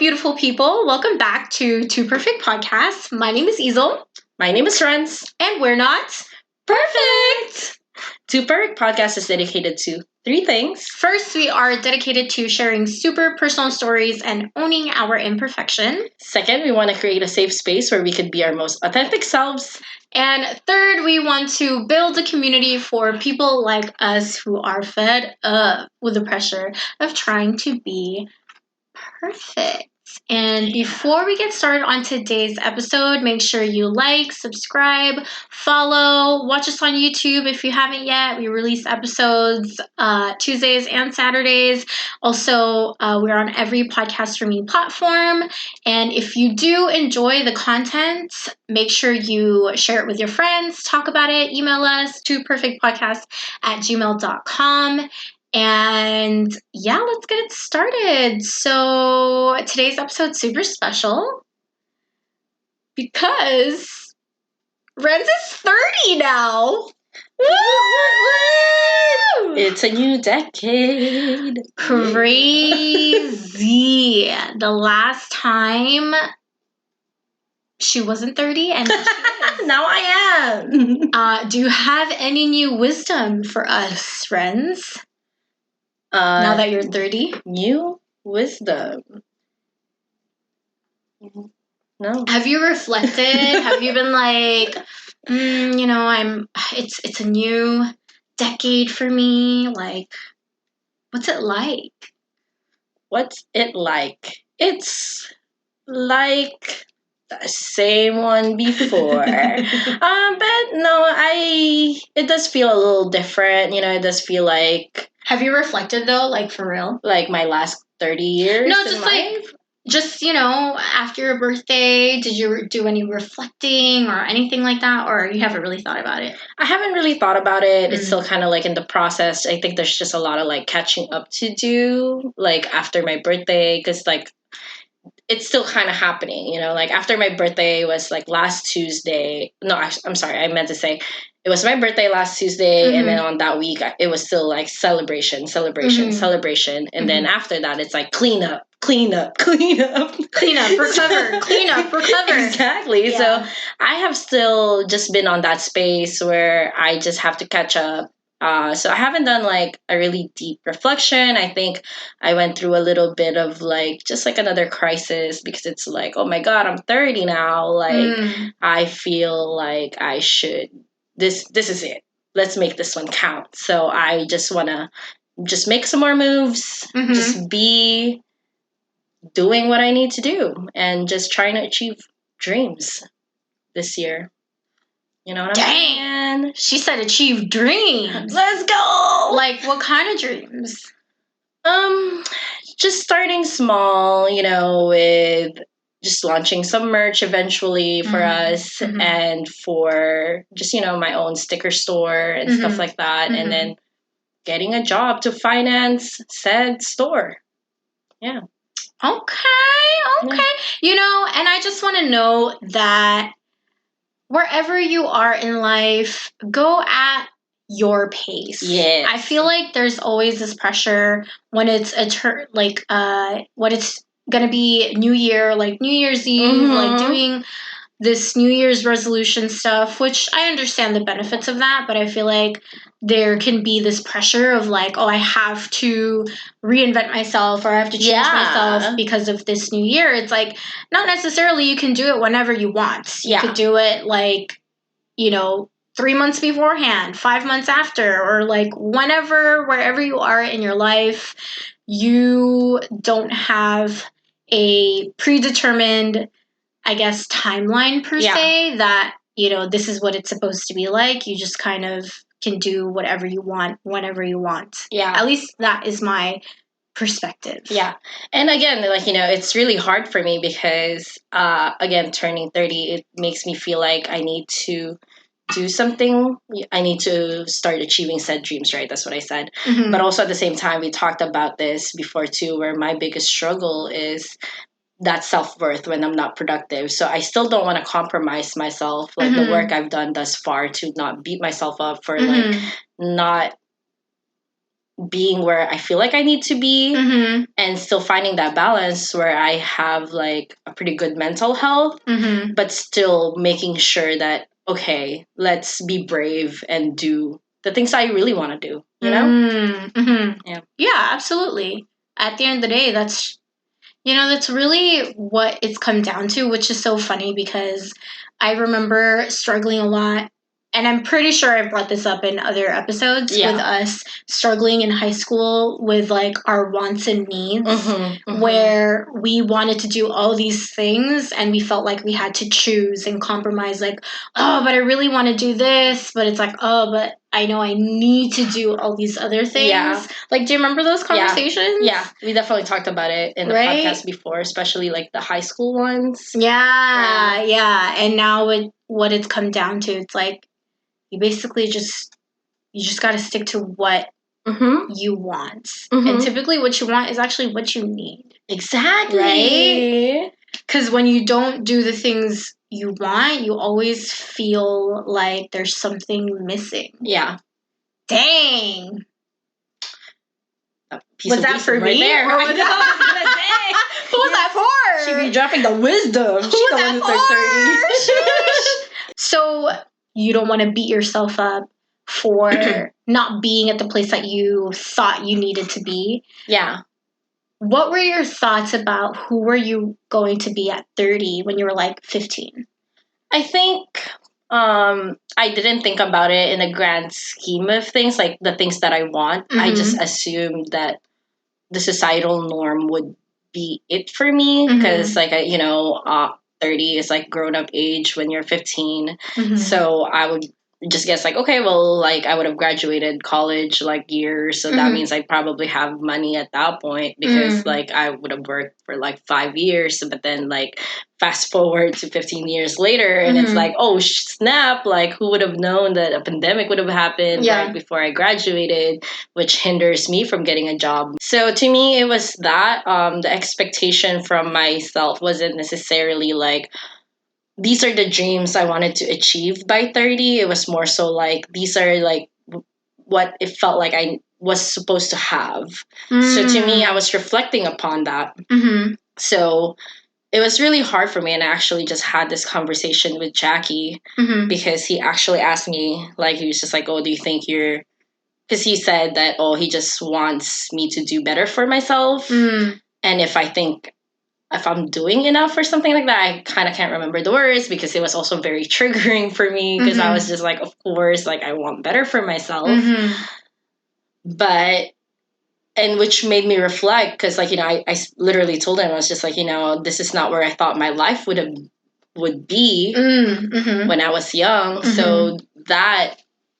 beautiful people? Welcome back to Two Perfect Podcasts. My name is Yzel. My name is Renz. And we're not perfect. Two Perfect Podcast is dedicated to three things. First, we are dedicated to sharing super personal stories and owning our imperfection. Second, we want to create a safe space where we could be our most authentic selves. And third, we want to build a community for people like us who are fed up with the pressure of trying to be perfect. And before we get started on today's episode, make sure you like, subscribe, follow, watch us on YouTube if you haven't yet. We release episodes Tuesdays and Saturdays. Also, we're on every podcast for me platform. And if you do enjoy the content, make sure you share it with your friends, talk about it, email us to perfectpodcast@gmail.com. And yeah, let's get it started. So today's episode's super special because Renz is 30 now. Woo! It's a new decade. Crazy. The last time she wasn't 30 and now she is. Now I am. Do you have any new wisdom for us, Renz? Now that you're 30? New wisdom. No. Have you reflected? Have you been like, it's a new decade for me. Like, what's it like? What's it like? It's like the same one before. But no, it does feel a little different. It does feel like. Have you reflected though, like for real? Like my last 30 years? No, just after your birthday, did you do any reflecting or anything like that? Or you haven't really thought about it? I haven't really thought about it. It's still kind of like in the process. I think there's just a lot of like catching up to do, like after my birthday, because like it's still kind of happening, like after my birthday was like last Tuesday. No, I'm sorry. I meant to say it was my birthday last Tuesday. And then on that week, it was still like celebration. And then after that, it's like clean up, recover, clean up, recover. Exactly. Yeah. So I have still just been on that space where I just have to catch up. So I haven't done like a really deep reflection. I think I went through a little bit of like just like another crisis because it's like, oh my God, I'm 30 now. Like I feel like I should. This is it. Let's make this one count. So I just want to just make some more moves, just be doing what I need to do and just trying to achieve dreams this year. You know what I'm saying? She said achieve dreams. Let's go! Like, what kind of dreams? Just starting small, with just launching some merch eventually for us and for just, my own sticker store and stuff like that. And then getting a job to finance said store. Yeah. Okay. Yeah. And I just want to know that wherever you are in life, go at your pace. Yeah. I feel like there's always this pressure when it's when it's gonna be New Year, like New Year's Eve, like doing this New Year's resolution stuff, which I understand the benefits of that, but I feel like there can be this pressure of like, oh, I have to reinvent myself or I have to change myself because of this new year. It's like, not necessarily. You can do it whenever you want. You could do it like, 3 months beforehand, 5 months after, or like wherever you are in your life, you don't have a predetermined, I guess, timeline per se that, this is what it's supposed to be like. You just kind of can do whatever you want, whenever you want. Yeah. At least that is my perspective. Yeah. And again, like, it's really hard for me because, again, turning 30, it makes me feel like I need to do something. I need to start achieving said dreams, right? That's what I said. But also at the same time, we talked about this before too, where my biggest struggle is that self-worth when I'm not productive. So I still don't want to compromise myself, like the work I've done thus far, to not beat myself up for like not being where I feel like I need to be, and still finding that balance where I have like a pretty good mental health, but still making sure that, okay, let's be brave and do the things I really want to do, you know? Yeah, absolutely. At the end of the day, that's really what it's come down to, which is so funny because I remember struggling a lot. And I'm pretty sure I've brought this up in other episodes with us struggling in high school with like our wants and needs, where we wanted to do all these things and we felt like we had to choose and compromise, like, oh, but I really want to do this, but it's like, oh, but I know I need to do all these other things. Yeah. Like, do you remember those conversations? Yeah, we definitely talked about it in the podcast before, especially like the high school ones. Yeah. And now what it's come down to, it's like you basically just got to stick to what you want. And typically what you want is actually what you need. Exactly. Right? Because when you don't do the things you want, you always feel like there's something missing. Yeah. Dang. Was that for me? There. Or was that who was that for? She be dropping the wisdom. Who was that for? So you don't want to beat yourself up for not being at the place that you thought you needed to be. Yeah. What were your thoughts about who were you going to be at 30 when you were like 15? I think I didn't think about it in a grand scheme of things, like the things that I want. I just assumed that the societal norm would be it for me because, like, 30 is like grown up age when you're 15. So I would just guess like, okay, well, like I would have graduated college like years, so that means I probably have money at that point because like I would have worked for like 5 years, but then like fast forward to 15 years later and it's like, oh snap, like who would have known that a pandemic would have happened right before I graduated, which hinders me from getting a job. So to me it was that the expectation from myself wasn't necessarily like these are the dreams I wanted to achieve by 30. It was more so like these are like what it felt like I was supposed to have. So to me, I was reflecting upon that. So it was really hard for me. And I actually just had this conversation with Jackie because he actually asked me, like, he was just like, oh, do you think you're, because he said that, oh, he just wants me to do better for myself. And if I'm doing enough or something like that, I kind of can't remember the words because it was also very triggering for me because I was just like, of course, like I want better for myself. But, and which made me reflect because like, I literally told him, I was just like, this is not where I thought my life would be when I was young. So that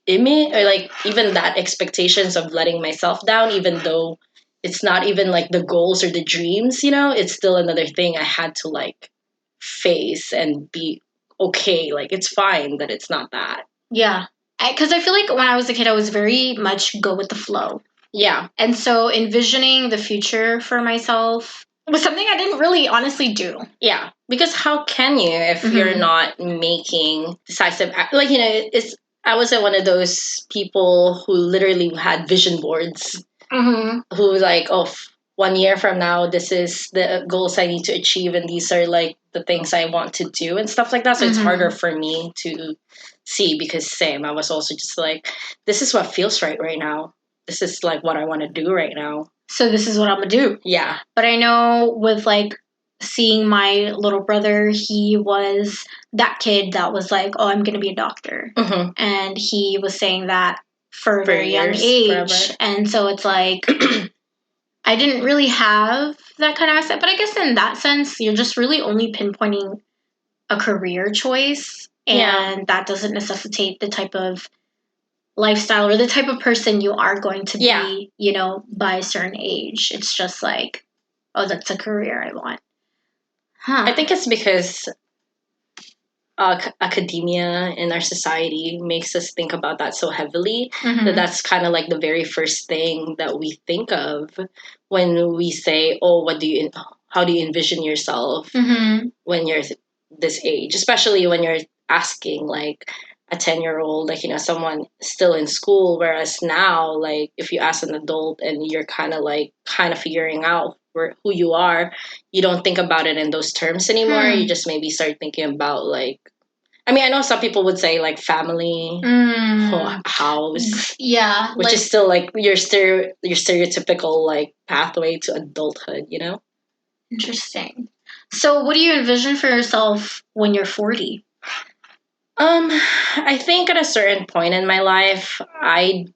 image or like even that expectations of letting myself down, even though it's not even like the goals or the dreams, it's still another thing I had to like face and be okay. Like it's fine that it's not that. Yeah. Because I feel like when I was a kid, I was very much go with the flow. Yeah. And so envisioning the future for myself was something I didn't really honestly do. Yeah. Because how can you if you're not making decisive, like, I wasn't one of those people who literally had vision boards. Who like, oh, 1 year from now, this is the goals I need to achieve, and these are like the things I want to do and stuff like that. So it's harder for me to see because I was also just like, this is what feels right now. This is like what I want to do right now. So this is what I'm gonna do. Yeah. But I know with like seeing my little brother, he was that kid that was like, oh, I'm gonna be a doctor, and he was saying that for a very young age. Forever. And so it's like, I didn't really have that kind of mindset. But I guess in that sense, you're just really only pinpointing a career choice. And that doesn't necessitate the type of lifestyle or the type of person you are going to be, by a certain age. It's just like, oh, that's a career I want. I think it's because academia in our society makes us think about that so heavily that's kind of like the very first thing that we think of when we say, oh, how do you envision yourself when you're this age, especially when you're asking like a 10-year-old, like, someone still in school. Whereas now, like, if you ask an adult and you're kind of figuring out who you are, you don't think about it in those terms anymore. You just maybe start thinking about, like, I know some people would say, like, family, house. Yeah. Which is still, like, your stereotypical, like, pathway to adulthood, Interesting. So what do you envision for yourself when you're 40? I think at a certain point in my life, I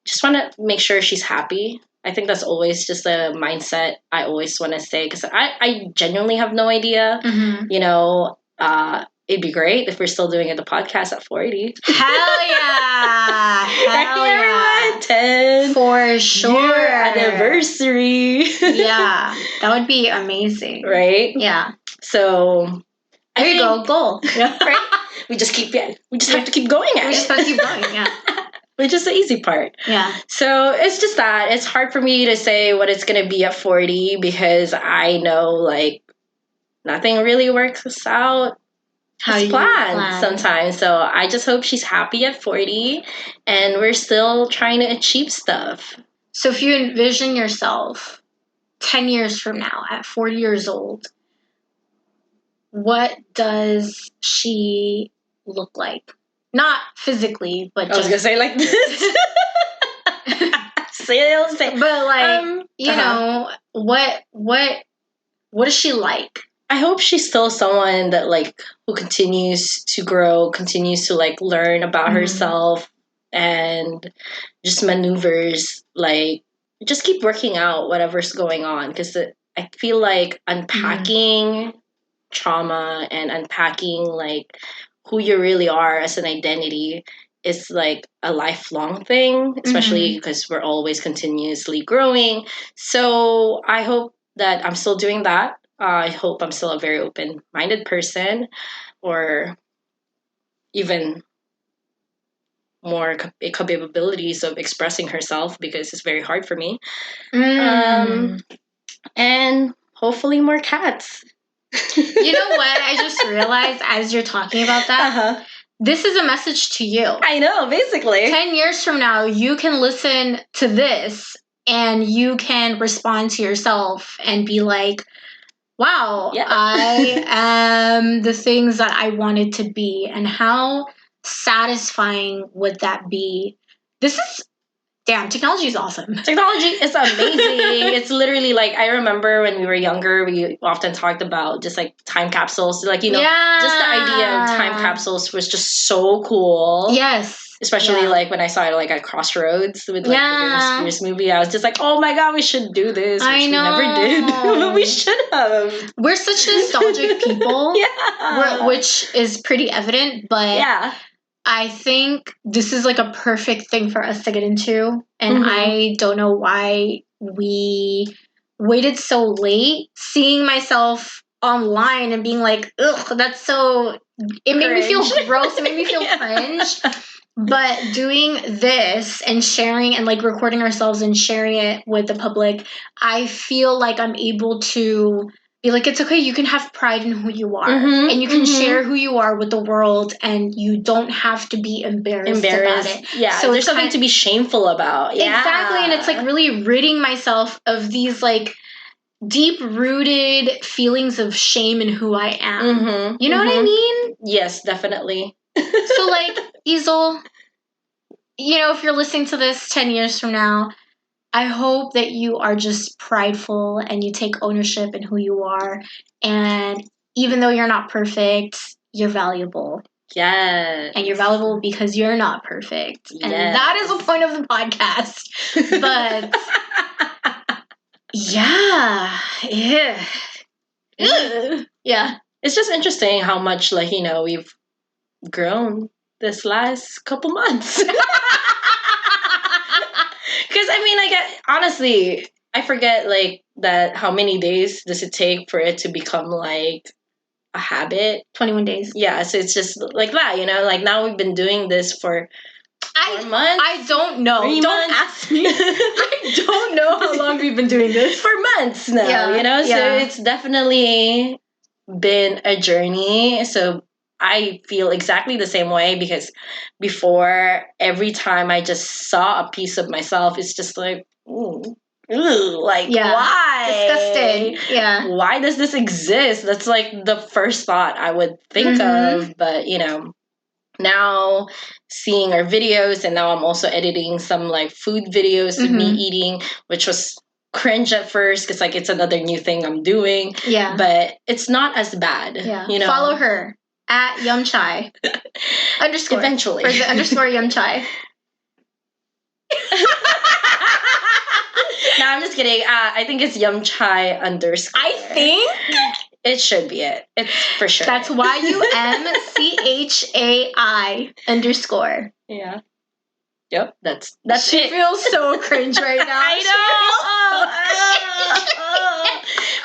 just want to make sure she's happy. I think that's always just a mindset I always want to say, because I genuinely have no idea. It'd be great if we're still doing the podcast at 40. Hell yeah! Hell yeah! 10 for sure. Year anniversary. Yeah, that would be amazing. Right? Yeah. So there you go, goal. Yeah. Right? We just have to keep going at it. We just have to keep going, yeah. Which is the easy part. Yeah. So it's just that. It's hard for me to say what it's going to be at 40, because I know, like, nothing really works out as planned sometimes. So I just hope she's happy at 40 and we're still trying to achieve stuff. So if you envision yourself 10 years from now at 40 years old, what does she look like? Not physically, but I was gonna say like this. But like, what is she like? I hope she's still someone that, like, who continues to grow, continues to, like, learn about herself, and just maneuvers, like, just keep working out whatever's going on. Because I feel like unpacking trauma and unpacking, like, who you really are as an identity is, like, a lifelong thing, especially because we're always continuously growing. So I hope that I'm still doing that. I hope I'm still a very open-minded person, or even more capabilities of expressing herself, because it's very hard for me. And hopefully more cats. You know what? I just realized as you're talking about that, this is a message to you. I know, basically. 10 years from now, you can listen to this and you can respond to yourself and be like, wow, I am the things that I wanted to be. And how satisfying would that be? Technology is awesome. Technology is amazing. It's literally, like, I remember when we were younger, we often talked about just, like, time capsules. Like, just the idea of time capsules was just so cool. Yes. Especially, like, when I saw it, like, at Crossroads with, like, the Britney Spears movie. I was just like, oh my God, we should do this. Which we never did. But we should have. We're such nostalgic people. Which is pretty evident. But I think this is, like, a perfect thing for us to get into. And I don't know why we waited so late. Seeing myself online and being like, ugh, that's so... It made me feel gross. It made me feel cringe. But doing this and sharing and, like, recording ourselves and sharing it with the public, I feel like I'm able to be like, it's okay, you can have pride in who you are. And you can share who you are with the world, and you don't have to be embarrassed about it. Yeah, so there's something to be shameful about. Yeah. Exactly, and it's, like, really ridding myself of these, like, deep-rooted feelings of shame in who I am. You know what I mean? Yes, definitely. So, like, Yzel, if you're listening to this 10 years from now, I hope that you are just prideful and you take ownership in who you are. And even though you're not perfect, you're valuable. Yes. And you're valuable because you're not perfect. Yes. And that is the point of the podcast. But yeah. It's just interesting how much, like, we've grown this last couple months. Because, I mean, honestly, I forget, like, that how many days does it take for it to become, like, a habit? 21 days. Yeah, so it's just like that, like, now we've been doing this for 4 months. I don't know. 3 don't months. Ask me. I don't know how long we've been doing this. For months now, so it's definitely been a journey. So I feel exactly the same way, because before, every time I just saw a piece of myself, it's just like, ooh, like, why? Disgusting. Yeah. Why does this exist? That's like the first thought I would think of. But, now seeing our videos, and now I'm also editing some like food videos of me eating, which was cringe at first because like it's another new thing I'm doing. Yeah. But it's not as bad. Yeah. Follow her at yumchai underscore. Eventually. Or is it underscore yumchai? No, I'm just kidding. I think it's yumchai underscore. I think it should be it. It's for sure. That's YUMCHAI underscore. Yeah. Yep. That's she it. feels so cringe right now. I know.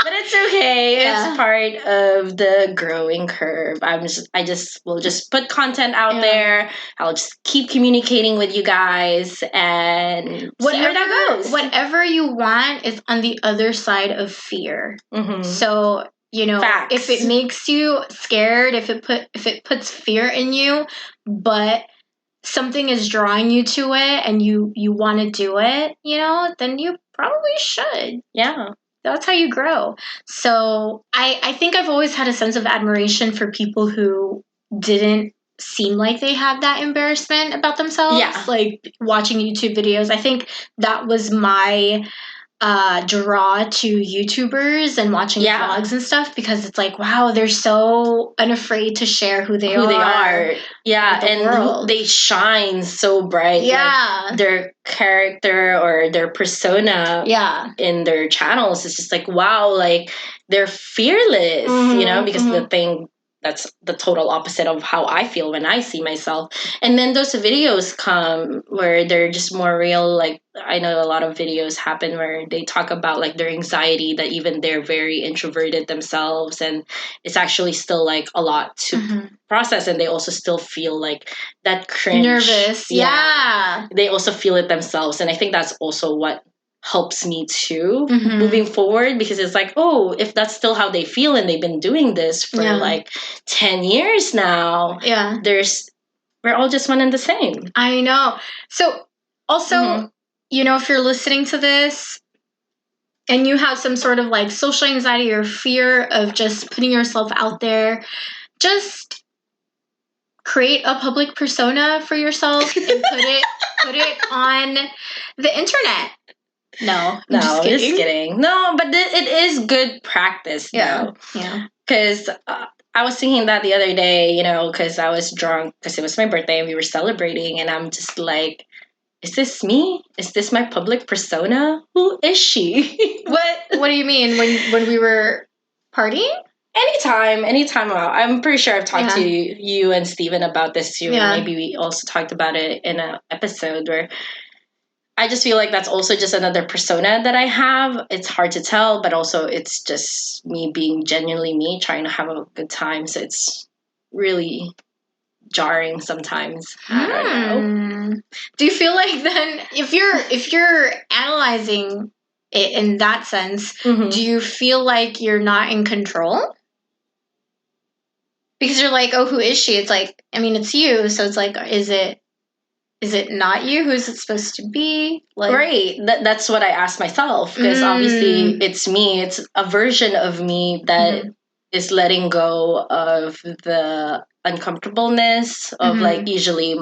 But it's okay. Yeah. It's part of the growing curve. I just will just put content out there. I'll just keep communicating with you guys and see where that goes. Whatever you want is on the other side of fear. So, Facts. if it makes you scared, if it puts fear in you, but something is drawing you to it and you want to do it, then you probably should. Yeah. That's how you grow. So I think I've always had a sense of admiration for people who didn't seem like they had that embarrassment about themselves. Yeah. Like watching YouTube videos. I think that was my draw to YouTubers and watching vlogs and stuff, because it's like, wow, they're so unafraid to share who they are. Yeah, and they shine so bright. Yeah. Like their character or their persona in their channels is just like, wow, like they're fearless, because the thing that's the total opposite of how I feel when I see myself. And then those videos come where they're just more real. Like I know a lot of videos happen where they talk about like their anxiety, that even they're very introverted themselves, and it's actually still like a lot to process, and they also still feel like that cringe. Nervous. Yeah. They also feel it themselves. And I think that's also what helps me too moving forward, because it's like, oh, if that's still how they feel and they've been doing this for like 10 years now, we're all just one and the same. I know. So also, if you're listening to this and you have some sort of like social anxiety or fear of just putting yourself out there, just create a public persona for yourself and put it on the internet. No, I'm just kidding. No, but it is good practice, though. Yeah. Because I was thinking that the other day, because I was drunk, because it was my birthday and we were celebrating, and I'm just like, is this me? Is this my public persona? Who is she? What do you mean? When we were partying? Anytime out. I'm pretty sure I've talked to you and Steven about this too. Yeah. Maybe we also talked about it in an episode where I just feel like that's also just another persona that I have. It's hard to tell, but also it's just me being genuinely me, trying to have a good time. So it's really jarring sometimes. I don't know. Do you feel like then if you're analyzing it in that sense, do you feel like you're not in control? Because you're like, oh, who is she? It's like, I mean, it's you. So it's like, is it not you? Who's it supposed to be? Like, right. That's what I asked myself, because obviously it's me. It's a version of me that is letting go of the uncomfortableness of like usually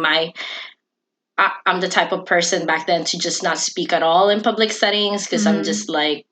I'm the type of person back then to just not speak at all in public settings, because I'm just like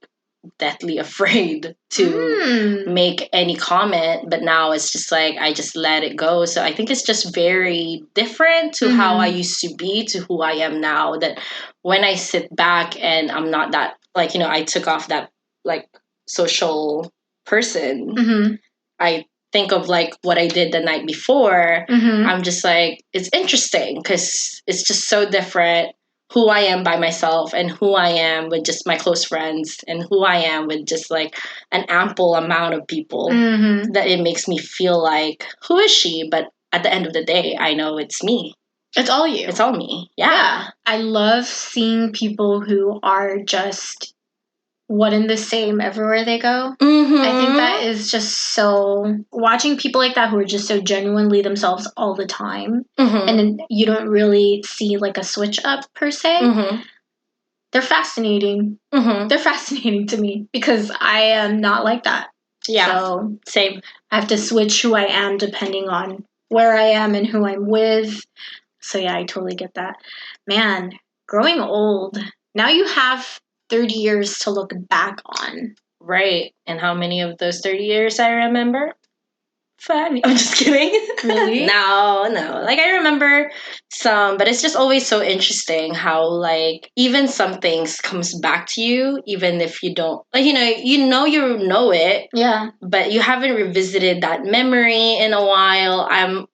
deathly afraid to make any comment. But now it's just like I just let it go. So I think it's just very different to how I used to be to who I am now, that when I sit back and I'm not that, like, I took off that like social person, I think of like what I did the night before. I'm just like, it's interesting because it's just so different who I am by myself and who I am with just my close friends and who I am with just like an ample amount of people, that it makes me feel like, who is she? But at the end of the day, I know it's me. It's all you. It's all me. Yeah. I love seeing people who are just one and the same everywhere they go. I think that is just so, watching people like that who are just so genuinely themselves all the time, and then you don't really see like a switch up per se. They're fascinating. They're fascinating to me because I am not like that. Yeah, so same. I have to switch who I am depending on where I am and who I'm with. So yeah, I totally get that. Man, growing old. Now you have 30 years to look back on. Right. And how many of those 30 years I remember? 5. I'm just kidding. Really? No. Like, I remember some, but it's just always so interesting how, like, even some things comes back to you, even if you don't, like, you know it. Yeah. But you haven't revisited that memory in a while.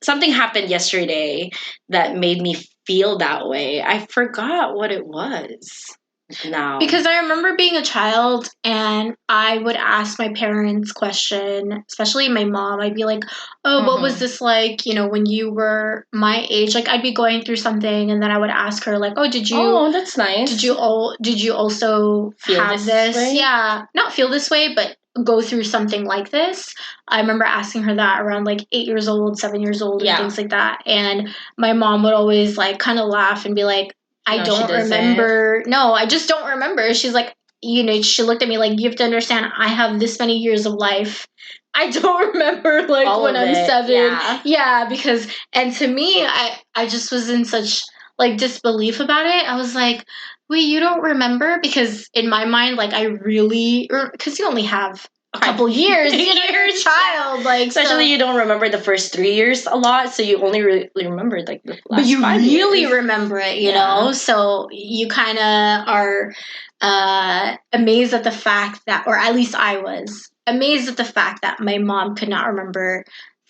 Something happened yesterday that made me feel that way. I forgot what it was now. Because I remember being a child and I would ask my parents question, especially my mom. I'd be like, oh, what was this like, when you were my age? Like, I'd be going through something and then I would ask her, like, oh, that's nice. Did you also feel have this? Way? Yeah, not feel this way, but go through something like this. I remember asking her that around like 8 years old, 7 years old, and things like that. And my mom would always like kind of laugh and be like, I don't remember. No, I just don't remember. She's like, she looked at me like, you have to understand, I have this many years of life. I don't remember like all when I'm 7. Yeah, because, and to me, I just was in such like disbelief about it. I was like, wait, you don't remember? Because in my mind, like, I really, because you only have a couple years, you're a child, like, especially you don't remember the first 3 years a lot, so you only really remember like the last 5 years. But you really remember it, you know. So you kind of are amazed at the fact that, or at least I was amazed at the fact that my mom could not remember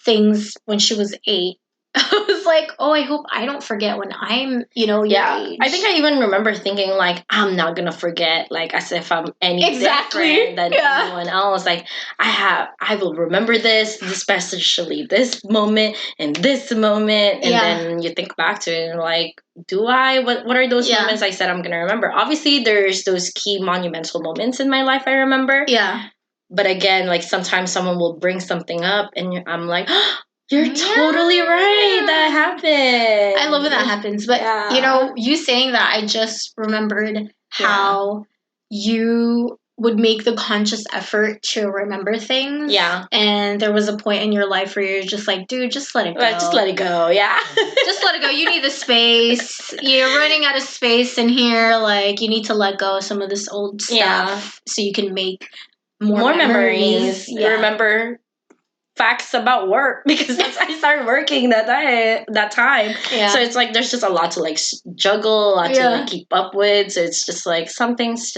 things when she was 8. I was like, oh, I hope I don't forget when I'm, your age. I think I even remember thinking, like, I'm not going to forget, like, as if I'm any different than anyone else. Like, I will remember this, especially this moment and this moment. And then you think back to it and like, do I? What are those moments I said I'm going to remember? Obviously, there's those key monumental moments in my life I remember. Yeah. But again, like, sometimes someone will bring something up and I'm like, you're totally right. That happened. I love when that happens. But, you saying that, I just remembered how you would make the conscious effort to remember things. Yeah. And there was a point in your life where you're just like, dude, just let it go. Just let it go, yeah. Just let it go. You need the space. You're running out of space in here. Like, you need to let go of some of this old stuff so you can make more memories. Remember facts about work because I started working that time. Yeah. So it's like there's just a lot to like juggle, a lot to like keep up with. So it's just like something's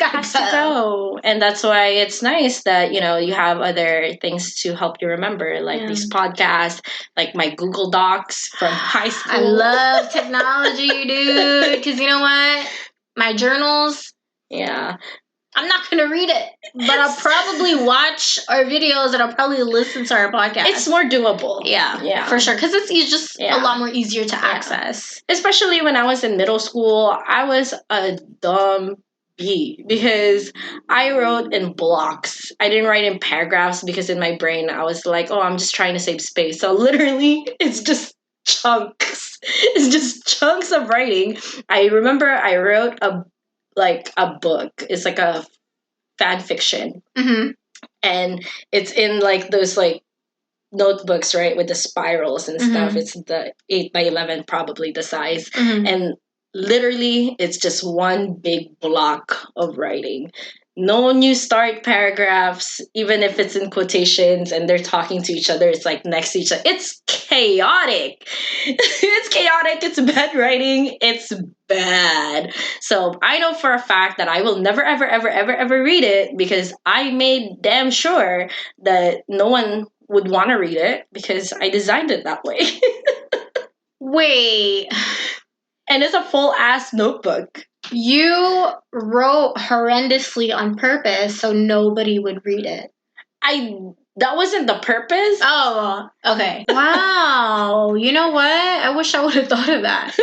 got to go. And that's why it's nice that, you have other things to help you remember, like these podcasts, like my Google Docs from high school. I love technology, dude, because you know what? My journals. Yeah. I'm not going to read it, but I'll probably watch our videos and I'll probably listen to our podcast. It's more doable. Yeah. For sure. Because it's just a lot more easier to access. Especially when I was in middle school, I was a dumb bee because I wrote in blocks. I didn't write in paragraphs because in my brain I was like, oh, I'm just trying to save space. So literally it's just chunks. It's just chunks of writing. I remember I wrote a book. It's like a fan fiction. Mm-hmm. And it's in like those like notebooks, right, with the spirals and stuff. It's the 8x11 probably the size. And literally it's just one big block of writing. No new start paragraphs, even if it's in quotations and they're talking to each other, it's like next to each other. It's chaotic. It's chaotic. It's bad writing. It's bad. So I know for a fact that I will never, ever, ever, ever, ever read it because I made damn sure that no one would want to read it because I designed it that way. Wait. And it's a full ass notebook. You wrote horrendously on purpose so nobody would read it. That wasn't the purpose. Oh, okay. Wow. You know what? I wish I would have thought of that.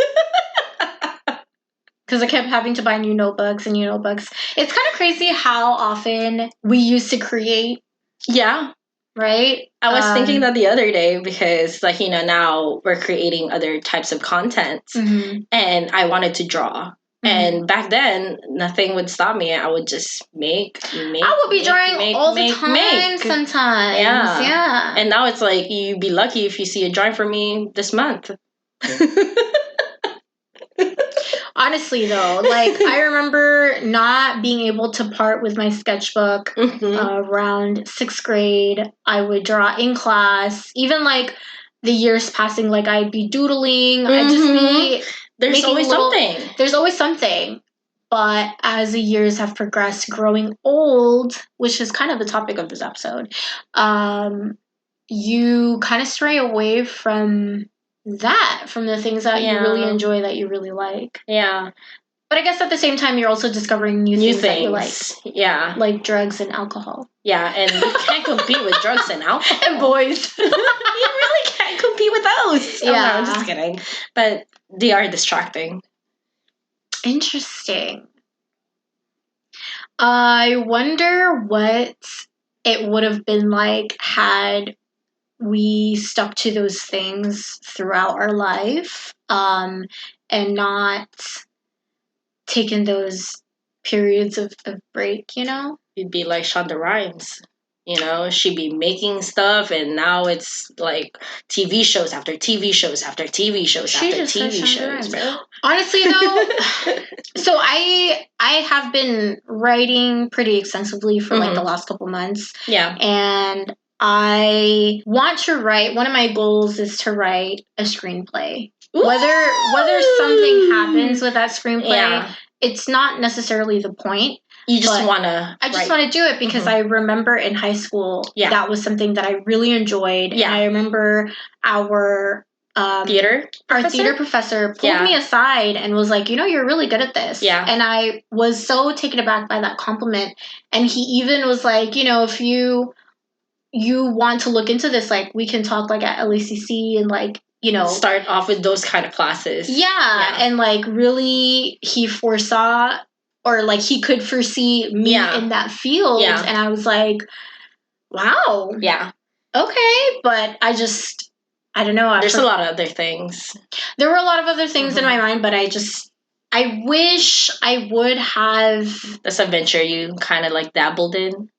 because I kept having to buy new notebooks and new notebooks. It's kind of crazy how often we used to create. Yeah. Right? I was thinking that the other day because, like, you know, now we're creating other types of content and I wanted to draw. And back then, nothing would stop me. I would just make. I would be drawing all the time sometimes. Yeah. And now it's like, you'd be lucky if you see a drawing from me this month. Honestly, though, like, I remember not being able to part with my sketchbook around 6th grade. I would draw in class. Even, like, the years passing, like, I'd be doodling. I'd just be... There's always something. There's always something. But as the years have progressed, growing old, which is kind of the topic of this episode, you kind of stray away from the things that you really enjoy, that you really like. Yeah. But I guess at the same time, you're also discovering new things that you like. Yeah. Like drugs and alcohol. Yeah, and you can't compete with drugs and alcohol. And boys. You really can't compete with those. Yeah. Oh, no, I'm just kidding. But they are distracting. Interesting. I wonder what it would have been like had we stuck to those things throughout our life, and not taken those periods of break, you know? You'd be like Shonda Rhimes. You know, she'd be making stuff, and now it's like TV shows after TV shows after TV shows after TV shows. Honestly, though, so I have been writing pretty extensively for like the last couple months. Yeah. And I want to write, one of my goals is to write a screenplay. Ooh! Whether something happens with that screenplay, it's not necessarily the point. You just want to... I just want to do it because I remember in high school, that was something that I really enjoyed. Yeah. And I remember our theater professor pulled me aside and was like, you know, you're really good at this. Yeah. And I was so taken aback by that compliment. And he even was like, you know, if you want to look into this, like, we can talk like at LACC and like, you know, start off with those kind of classes. Yeah. And like really he foresaw, or like he could foresee me in that field. Yeah. And I was like, wow. Yeah. Okay. But I don't know. There's a lot of other things. There were a lot of other things in my mind, but I wish I would have... That's a venture you kind of like dabbled in?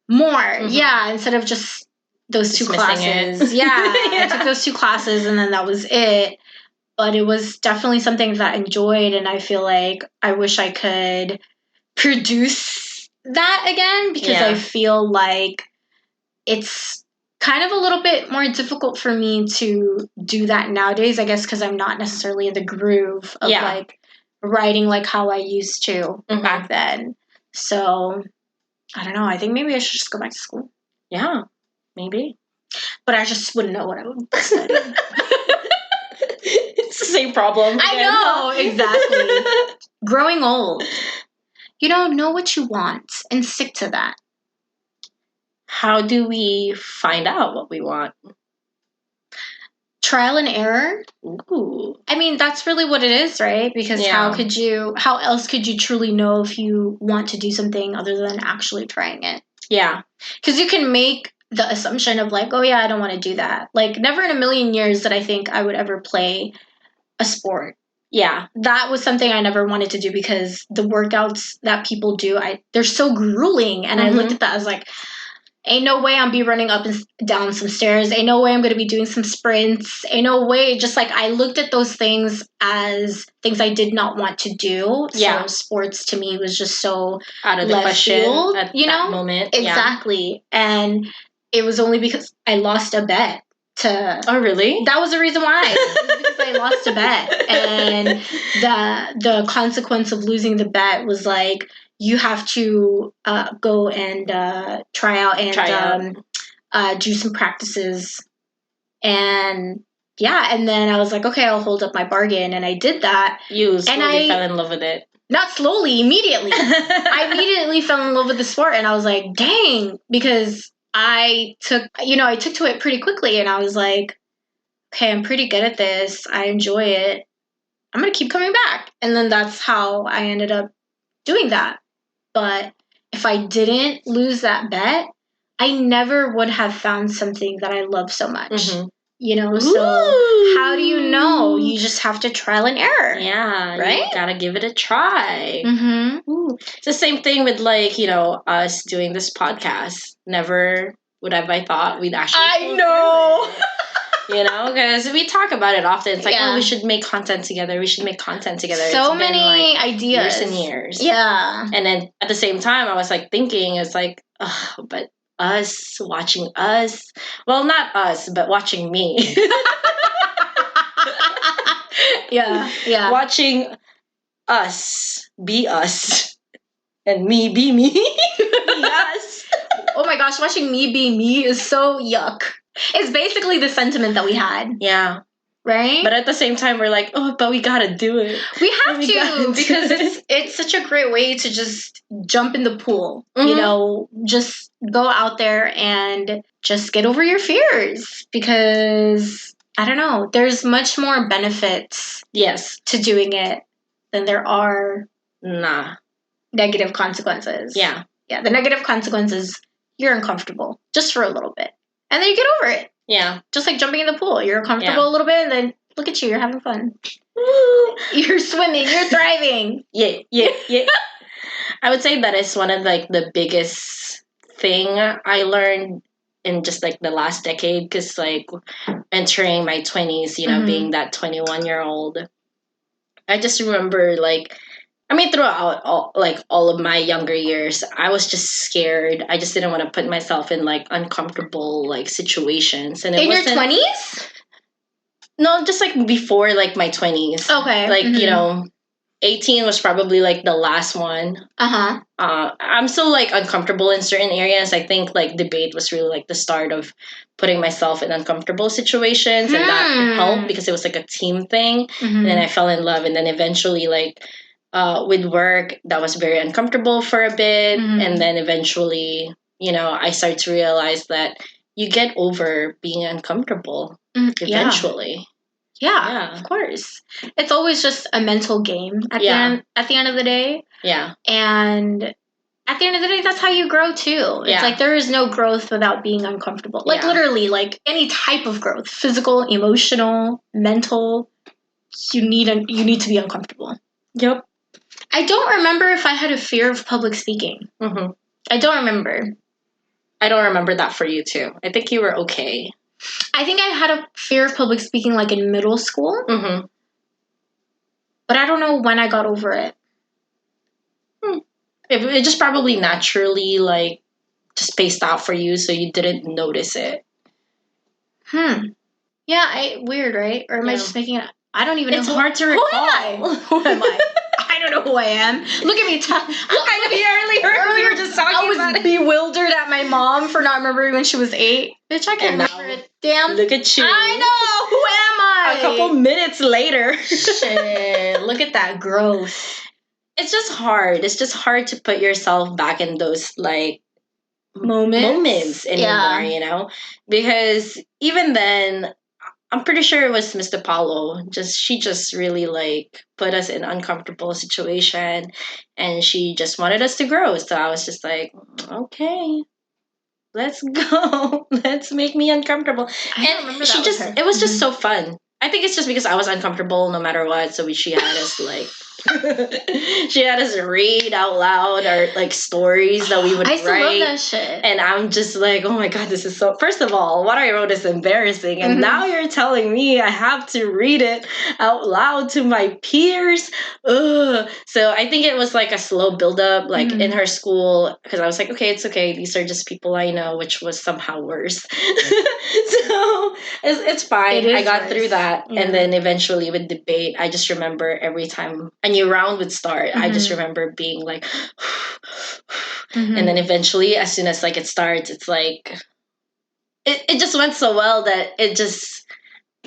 More. Yeah. Instead of just those two classes. Yeah. I took those 2 classes and then that was it. But it was definitely something that I enjoyed, and I feel like I wish I could produce that again, because I feel like it's kind of a little bit more difficult for me to do that nowadays, I guess because I'm not necessarily in the groove of like writing like how I used to back then. So, I don't know. I think maybe I should just go back to school. Yeah, maybe. But I just wouldn't know what I would study. It's the same problem. I know, exactly. Growing old. You know what you want and stick to that. How do we find out what we want? Trial and error. Ooh. I mean, that's really what it is, right? Because how else could you truly know if you want to do something other than actually trying it? Yeah. Because you can make the assumption of like, oh yeah, I don't want to do that. Like, never in a million years did I think I would ever play a sport. Yeah. That was something I never wanted to do because the workouts that people do, they're so grueling. And I looked at that as like, ain't no way I'm be running up and down some stairs. Ain't no way I'm going to be doing some sprints. Ain't no way. Just like I looked at those things as things I did not want to do. Yeah. So sports to me was just so out of the question at that moment. Exactly. Yeah. And it was only because I lost a bet. Oh, really? That was the reason why. It was because I lost a bet. And the consequence of losing the bet was like, you have to go and try out and do some practices. And and then I was like, okay, I'll hold up my bargain. And I did that. You slowly fell in love with it. Not slowly, immediately. I immediately fell in love with the sport. And I was like, dang, because I took to it pretty quickly. And I was like, okay, I'm pretty good at this. I enjoy it. I'm going to keep coming back. And then that's how I ended up doing that. But if I didn't lose that bet, I never would have found something that I love so much. You know, so how do you know? You just have to trial and error. Yeah, right? You gotta give it a try. It's the same thing with like, you know, us doing this podcast. Never would have I thought we'd actually. I know. You know, because we talk about it often. It's like, oh, we should make content together. We should make content together. So many ideas. Years and years. Yeah. And then at the same time, I was like thinking, it's like, oh, but us, watching us. Well, not us, but watching me. Yeah. Watching us be us. And me be me. Be us. Oh my gosh, watching me be me is so yuck. It's basically the sentiment that we had. Yeah. Right? But at the same time, we're like, oh, but we gotta do it. We have to because it's such a great way to just jump in the pool. You know, just go out there and just get over your fears. Because, I don't know, there's much more benefits to doing it than there are negative consequences. Yeah, the negative consequences, you're uncomfortable just for a little bit. And then you get over it. Yeah. Just like jumping in the pool. You're uncomfortable a little bit, and then look at you. You're having fun. Woo! You're swimming. You're thriving. Yeah. I would say that is one of like the biggest thing I learned in just like the last decade. Because like entering my 20s, you know, being that 21-year-old, I just remember like, I mean, throughout all of my younger years, I was just scared. I just didn't want to put myself in like uncomfortable like situations. And in your 20s? No, just like before like my 20s. Okay. Like, you know, 18 was probably like the last one. I'm still like uncomfortable in certain areas. I think like debate was really like the start of putting myself in uncomfortable situations, and that helped because it was like a team thing. And then I fell in love, and then eventually like with work, that was very uncomfortable for a bit. And then eventually, you know, I started to realize that you get over being uncomfortable eventually. Yeah, of course. It's always just a mental game at the end of the day. Yeah. And at the end of the day, that's how you grow too. It's like there is no growth without being uncomfortable. Like literally, like any type of growth, physical, emotional, mental, you need to be uncomfortable. Yep. I don't remember if I had a fear of public speaking. I don't remember. I don't remember that for you too. I think you were okay. I think I had a fear of public speaking like in middle school. But I don't know when I got over it. It just probably naturally like just spaced out for you, so you didn't notice it. Yeah, weird, right? Or am I just making it? I don't even know. It's hard to recall. Who am I? I don't know who I am. Look at me. We were just talking about it. I was bewildered at my mom for not remembering when she was 8. Bitch, I can't remember it. Damn. Look at you. I know. Who am I? A couple minutes later. Shit. Look at that growth. It's just hard. It's just hard to put yourself back in those like moments anymore, you know? Because even then, I'm pretty sure it was Mr. Paulo. She just really like put us in an uncomfortable situation, and she just wanted us to grow. So I was just like, okay, let's go. Let's make me uncomfortable. I don't remember that it was just so fun. I think it's just because I was uncomfortable no matter what. So she had us like, she had us read out loud our like stories that we would write. I love that shit. And I'm just like, oh my God, this is so, first of all, what I wrote is embarrassing. And now you're telling me I have to read it out loud to my peers. Ugh. So I think it was like a slow buildup, like in her school, because I was like, okay, it's okay. These are just people I know, which was somehow worse. So it's fine. I got through that. And then eventually with debate, I just remember every time a new round would start, I just remember being like, and then eventually as soon as like it starts, it's like, it just went so well that it just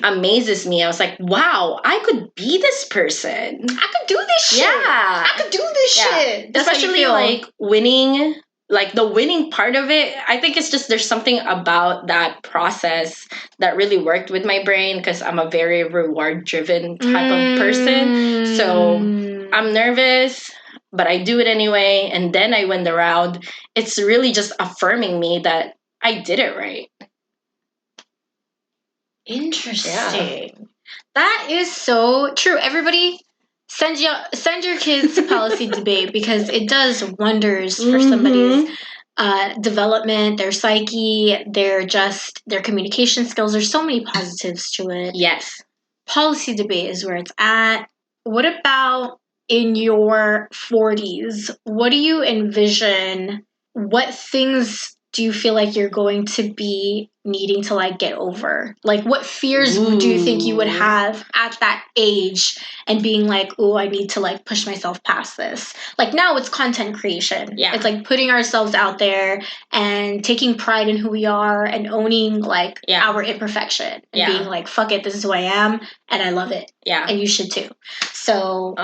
amazes me. I was like, wow, I could be this person. I could do this shit. Yeah. I could do this shit. That's especially like winning like the winning part of it, I think it's just there's something about that process that really worked with my brain because I'm a very reward driven type of person. So I'm nervous, but I do it anyway. And then I win the round. It's really just affirming me that I did it right. Interesting. Yeah. That is so true. Everybody, send your kids to policy debate because it does wonders for somebody's development, their psyche, their communication skills. There's so many positives to it. Yes. Policy debate is where it's at. What about in your 40s? What do you envision? What things do you feel like you're going to be needing to like get over? Like what fears do you think you would have at that age and being like, oh, I need to like push myself past this? Like now it's content creation. Yeah. It's like putting ourselves out there and taking pride in who we are and owning like our imperfection and being like, fuck it, this is who I am and I love it. Yeah. And you should too. So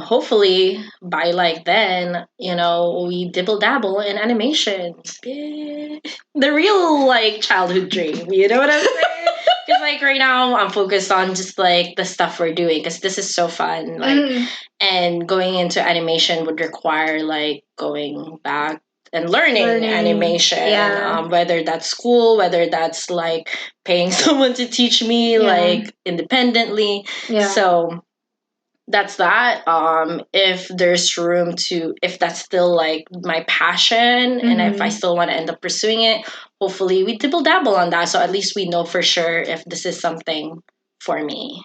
hopefully by like then, you know, we dibble dabble in animation. The real like childhood dream, you know what I'm saying? Because like right now I'm focused on just like the stuff we're doing because this is so fun. Like and going into animation would require like going back and learning animation. Yeah. Whether that's school, whether that's like paying someone to teach me like independently. Yeah. So that's that. If there's room to, if that's still like my passion and if I still want to end up pursuing it, hopefully we dibble dabble on that. So at least we know for sure if this is something for me.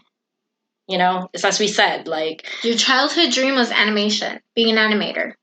You know, it's as we said, like your childhood dream was animation, being an animator.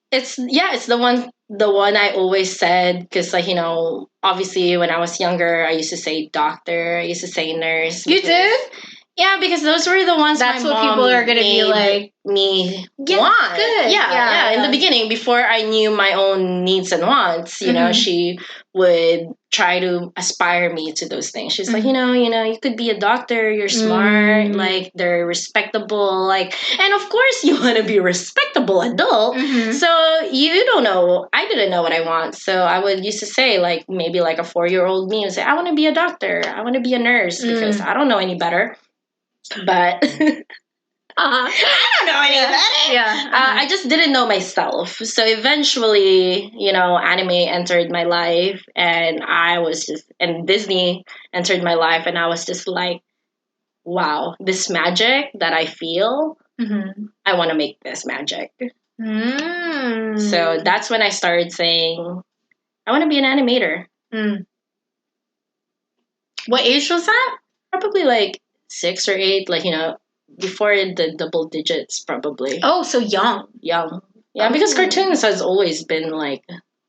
It's the one I always said because like, you know, obviously when I was younger, I used to say doctor, I used to say nurse. You did? Yeah, because those were the ones that's my what mom people are going to be like me yeah, want. Good. Yeah. In the beginning, before I knew my own needs and wants, you know, she would try to aspire me to those things. She's like, you know, you could be a doctor, you're smart, like they're respectable, like, and of course you want to be a respectable adult. So you don't know, I didn't know what I want. So I would used to say like, maybe like a 4-year-old me would say, I want to be a doctor, I want to be a nurse because I don't know any better. But I don't know any better. Yeah. I just didn't know myself. So eventually, you know, anime entered my life and and Disney entered my life and I was just like, wow, this magic that I feel, I want to make this magic. So that's when I started saying, I want to be an animator. What age was that? Probably like 6 or 8, like, you know, before the double digits, probably. Oh, so young. Young. Yeah, because cartoons has always been like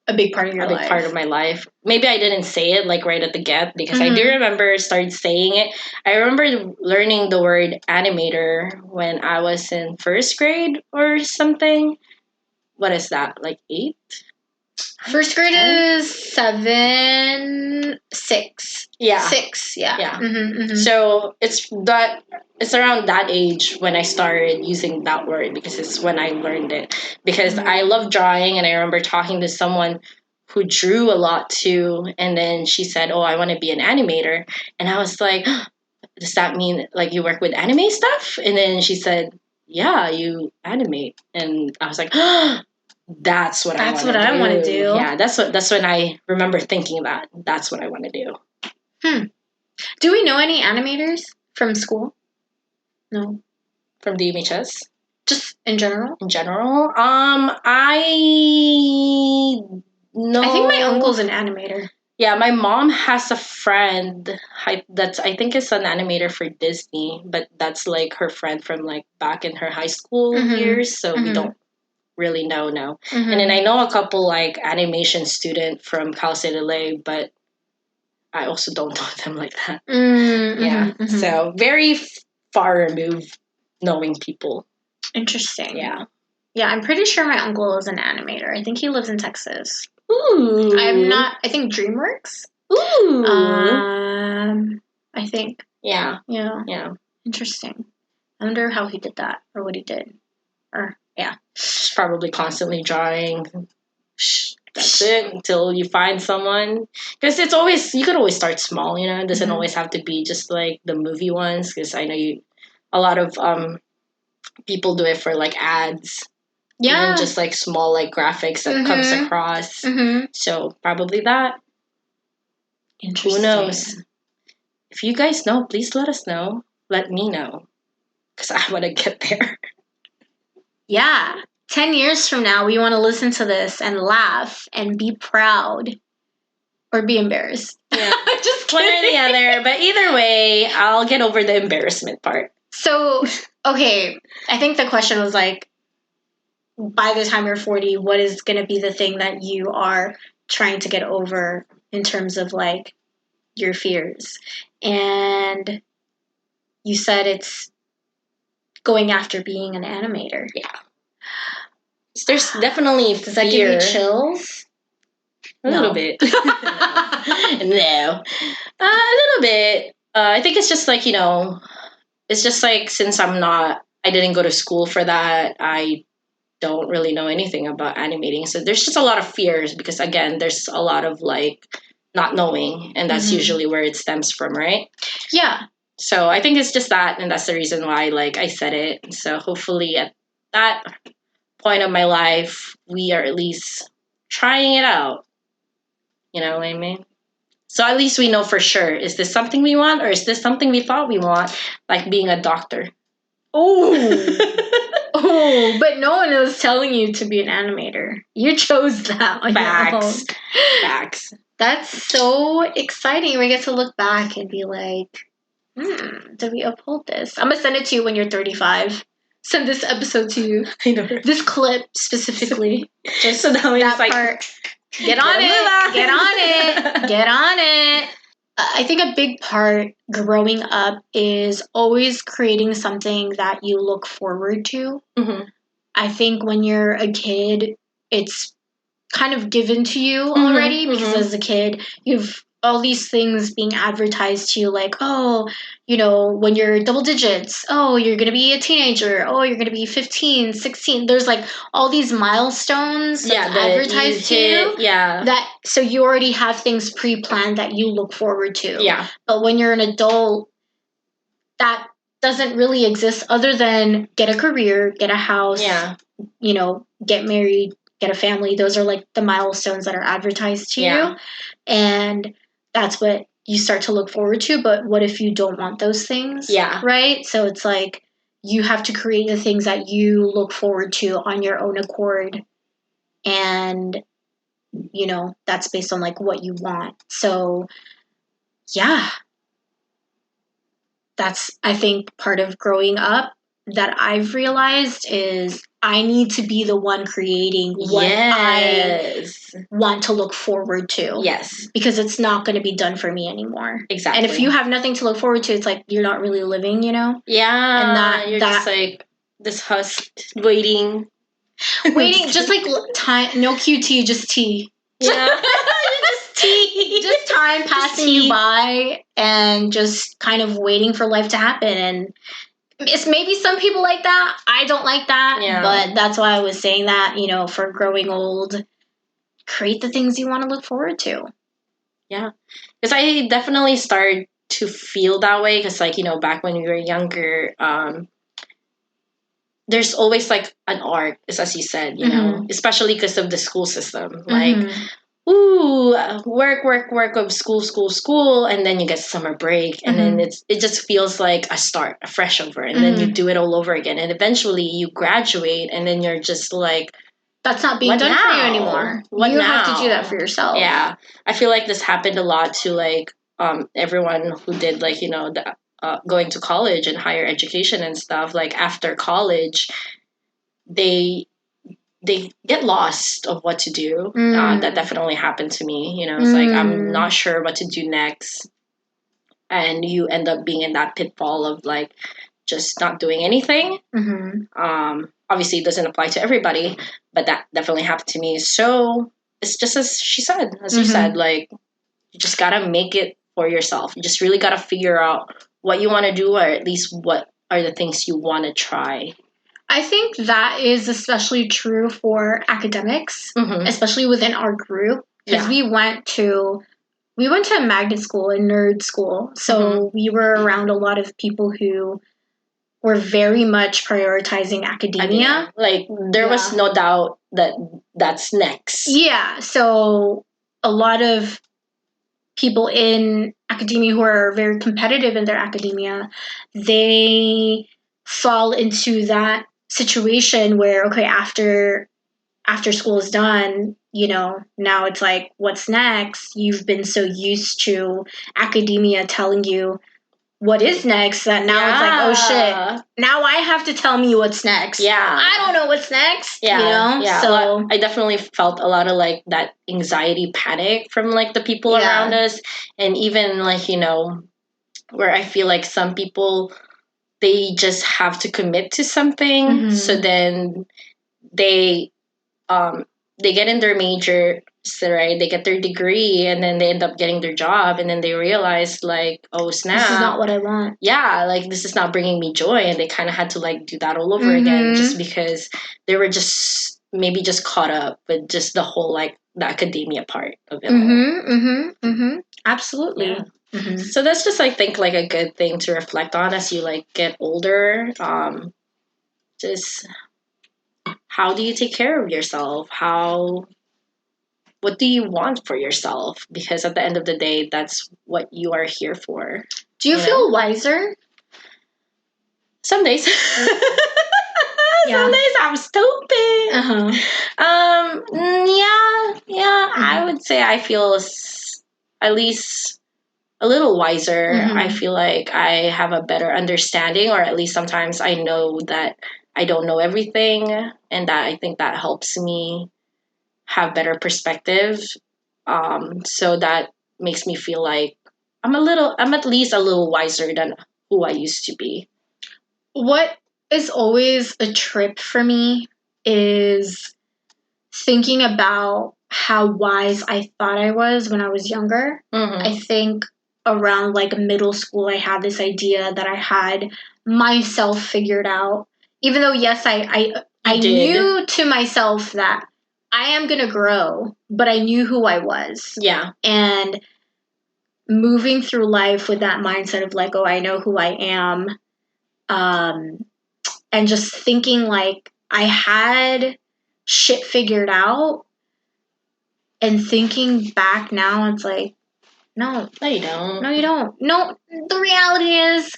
a big part of your life. A big part of my life. Maybe I didn't say it like right at the get because I do remember started saying it. I remember learning the word animator when I was in first grade or something. What is that? Like 8? First grade 10? Is 7, 6. Yeah. 6, yeah. Yeah. So it's around that age when I started using that word because it's when I learned it. Because I love drawing and I remember talking to someone who drew a lot too. And then she said, oh, I want to be an animator. And I was like, does that mean like you work with anime stuff? And then she said, yeah, you animate. And I was like, that's what I want to do. Yeah, that's when I remember thinking that. That's what I want to do. Do we know any animators from school? No. From the DMHS? Just in general? In general? I know. I think my uncle's an animator. Yeah, my mom has a friend that's I think is an animator for Disney, but that's like her friend from like back in her high school years, so we don't really know now. And then I know a couple like animation student from Cal State LA, but I also don't know them like that. So very far removed knowing people. Interesting. Yeah. Yeah, I'm pretty sure my uncle is an animator. I think he lives in Texas. Ooh. I think DreamWorks. Ooh. I think. Yeah. Yeah. Interesting. I wonder how he did that or what he did. Or, yeah. She's probably constantly drawing. That's it until you find someone. Because you could always start small, you know. It doesn't always have to be just like the movie ones. Because I know a lot of people do it for like ads. Yeah. Even just like small like graphics that comes across. So probably that. Interesting. Who knows? If you guys know, please let us know. Let me know. Because I want to get there. Yeah. 10 years from now, we want to listen to this and laugh and be proud or be embarrassed. Yeah. Just one or the kidding. other. But either way, I'll get over the embarrassment part. So, okay, I think the question was like, by the time you're 40, what is going to be the thing that you are trying to get over in terms of like your fears? And you said it's going after being an animator. Yeah. There's definitely Does that give you chills? A little bit. No. A little bit. I think it's just like, you know, it's just like since I didn't go to school for that, I don't really know anything about animating. So there's just a lot of fears because, again, there's a lot of like not knowing. And that's usually where it stems from, right? Yeah. So I think it's just that. And that's the reason why like I said it. So hopefully at that point of my life, we are at least trying it out. You know what I mean? So at least we know for sure, is this something we want or is this something we thought we want, like being a doctor? Oh, but no one was telling you to be an animator. You chose that on your own. Facts. That's so exciting. We get to look back and be like, did we uphold this? I'm going to send it to you when you're 35. Send this episode to you. I know. This clip specifically. Just so that like, part. Get on it. Get on it. Get on it. I think a big part growing up is always creating something that you look forward to. I think when you're a kid, it's kind of given to you already because as a kid, you've all these things being advertised to you like, oh, you know, when you're double digits, oh, you're going to be a teenager, oh, you're going to be 15, 16. There's like all these milestones that's advertised to you. Yeah. That so you already have things pre-planned that you look forward to. Yeah. But when you're an adult, that doesn't really exist other than get a career, get a house, you know, get married, get a family. Those are like the milestones that are advertised to you. And that's what you start to look forward to. But what if you don't want those things? Yeah. Right? So it's like you have to create the things that you look forward to on your own accord. And, you know, that's based on like what you want. So, yeah. That's, I think, part of growing up that I've realized is I need to be the one creating what I want to look forward to. Yes. Because it's not going to be done for me anymore. Exactly. And if you have nothing to look forward to, it's like you're not really living, you know? Yeah. And you're just like this husk waiting. Waiting, just like time, no QT, just tea. Yeah. Just time passing you by and just kind of waiting for life to happen. And it's maybe some people like that. I don't like that. Yeah. But that's why I was saying that, you know, for growing old, create the things you want to look forward to. Yeah. Because I definitely started to feel that way. Because, like, you know, back when we were younger, there's always like an arc, as you said, you know, especially because of the school system. Like, ooh, work of school, and then you get summer break, and then it just feels like a start, a fresh over, and then you do it all over again, and eventually you graduate, and then you're just like, that's not being done for you anymore. You have to do that for yourself. Yeah, I feel like this happened a lot to like everyone who did like, you know, the going to college and higher education and stuff. Like after college, they get lost of what to do. That definitely happened to me. You know, it's like I'm not sure what to do next, and you end up being in that pitfall of like just not doing anything. Obviously, it doesn't apply to everybody, but that definitely happened to me. So it's just as she said, as you said, like you just gotta make it for yourself. You just really gotta figure out what you want to do, or at least what are the things you want to try. I think that is especially true for academics, Mm-hmm. especially within our group, because Yeah. we went to a magnet school, a nerd school. So we were around a lot of people who were very much prioritizing academia. Like there was no doubt that that's next. Yeah. So a lot of people in academia who are very competitive in their academia, they fall into that situation where, okay, after school is done, now it's like, what's next? You've been so used to academia telling you what is next that now it's like, oh shit, now I have to tell me what's next. Yeah. I don't know what's next. Yeah. So I definitely felt a lot of like that anxiety panic from like the people around us. And even like, where I feel like some people, they just have to commit to something. Mm-hmm. So then they get in their major, right? They get their degree and then they end up getting their job and then they realize like, oh snap, this is not what I want. Yeah, like this is not bringing me joy, and they kind of had to like do that all over again just because they were just maybe just caught up with just the whole like the academia part of it all. Absolutely. Yeah. So that's just I think like a good thing to reflect on as you like get older. Just how do you take care of yourself? What do you want for yourself? Because at the end of the day, that's what you are here for. Do you feel wiser? Some days. Some days I'm stupid. Yeah. I would say I feel at least a little wiser. I feel like I have a better understanding, or at least sometimes I know that I don't know everything, and that I think that helps me have better perspective. So that makes me feel like I'm at least a little wiser than who I used to be. What is always a trip for me is thinking about how wise I thought I was when I was younger. I think around like middle school, I had this idea that I had myself figured out. Even though, yes, I knew to myself that I am going to grow, but I knew who I was. Yeah. And moving through life with that mindset of like, oh, I know who I am. And just thinking like I had shit figured out, and thinking back now, it's like, no, you don't. No, you don't. No, the reality is,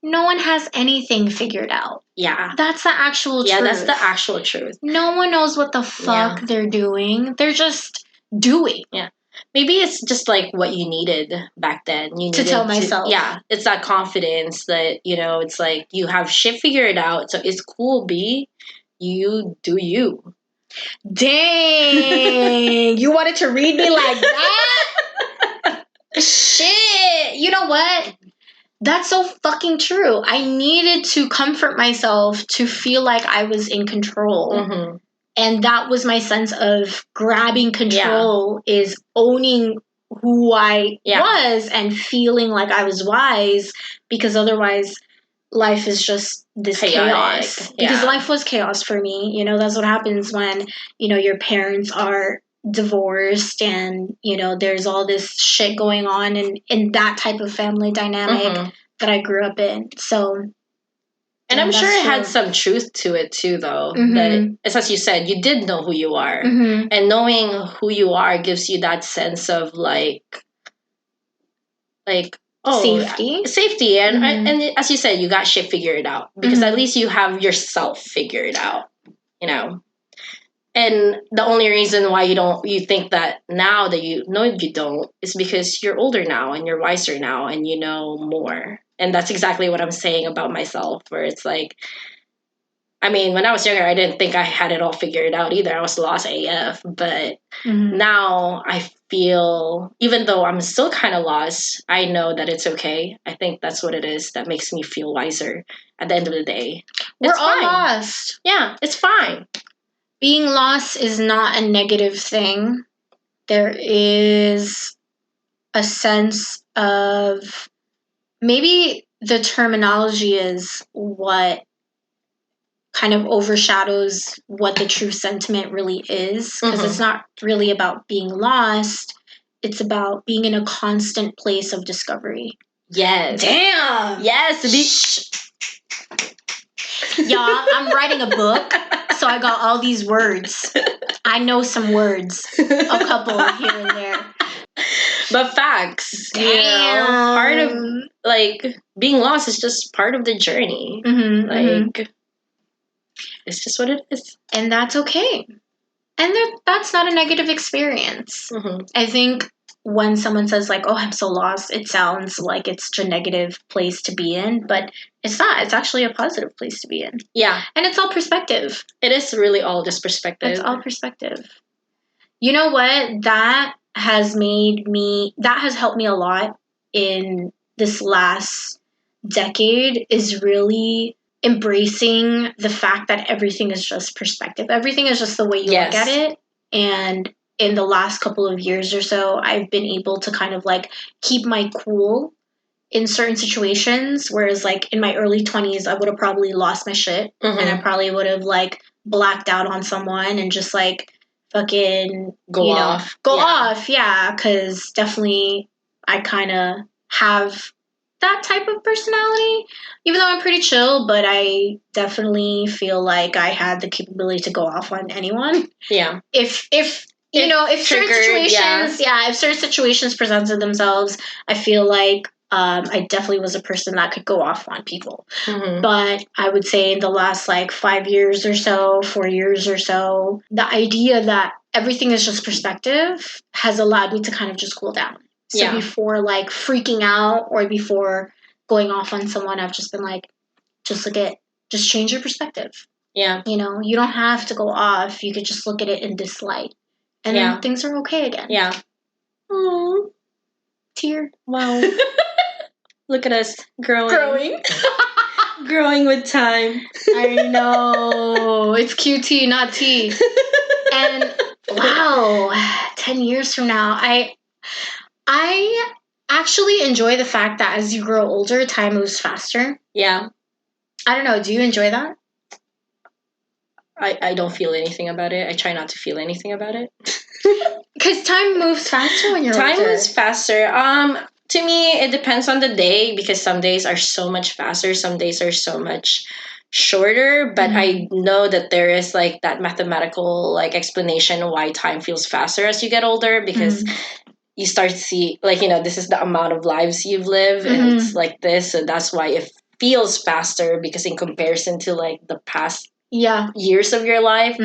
no one has anything figured out. Yeah. That's the actual truth. Yeah, that's the actual truth. No one knows what the fuck they're doing. They're just doing. Yeah. Maybe it's just like what you needed back then. You needed to tell myself. Yeah, it's that confidence that, it's like you have shit figured out. So it's cool, B. You do you. Dang. You wanted to read me like that? Shit. You know what? That's so fucking true. I needed to comfort myself to feel like I was in control. And that was my sense of grabbing control, is owning who I was and feeling like I was wise, because otherwise life is just this chaos. Because life was chaos for me. That's what happens when, your parents are divorced and, there's all this shit going on in that type of family dynamic that I grew up in. So... And I'm sure it had some truth to it too, though. That it's as you said, you did know who you are, and knowing who you are gives you that sense of like safety, and as you said, you got shit figured out because at least you have yourself figured out, And the only reason why you think that now that you don't is because you're older now and you're wiser now and you know more. And that's exactly what I'm saying about myself, where it's like, I mean, when I was younger, I didn't think I had it all figured out either. I was lost AF. But now I feel, even though I'm still kind of lost, I know that it's okay. I think that's what it is that makes me feel wiser at the end of the day. We're all lost. Yeah, it's fine. Being lost is not a negative thing. There is a sense of, maybe the terminology is what kind of overshadows what the true sentiment really is, because it's not really about being lost. It's about being in a constant place of discovery. Yes. Damn. Yes. Y'all, I'm writing a book, so I got all these words. I know some words, a couple here and there. But facts. Damn. You know, part of, like, being lost is just part of the journey. It's just what it is. And that's okay. And that's not a negative experience. I think when someone says, like, oh, I'm so lost, it sounds like it's a negative place to be in, but it's not. It's actually a positive place to be in. Yeah. And it's all perspective. It is really all just perspective. It's all perspective. You know what? That has helped me a lot in this last decade, is really embracing the fact that everything is just perspective. Everything is just the way you look at it. And in the last couple of years or so, I've been able to kind of like keep my cool in certain situations. Whereas like in my early 20s, I would have probably lost my shit. And I probably would have like blacked out on someone and just like fucking go off. Yeah. Cause definitely I kind of have that type of personality, even though I'm pretty chill, but I definitely feel like I had the capability to go off on anyone. Yeah. If certain situations, if certain situations presented themselves, I feel like I definitely was a person that could go off on people. But I would say in the last like 5 years or so, 4 years or so, the idea that everything is just perspective has allowed me to kind of just cool down. So before like freaking out or before going off on someone, I've just been like, just change your perspective. Yeah. You know, you don't have to go off. You could just look at it in this light. And then things are okay again. Yeah. Oh, tear. Wow. Look at us growing. Growing with time. I know. It's QT, not T. And wow, 10 years from now, I actually enjoy the fact that as you grow older, time moves faster. Yeah. I don't know. Do you enjoy that? I don't feel anything about it. I try not to feel anything about it. Because time moves faster when you're older. Time moves faster. To me, it depends on the day, because some days are so much faster. Some days are so much shorter. But I know that there is like that mathematical like explanation why time feels faster as you get older, because you start to see, like, you know, this is the amount of lives you've lived, and it's like this. So that's why it feels faster, because in comparison to like the past years of your life,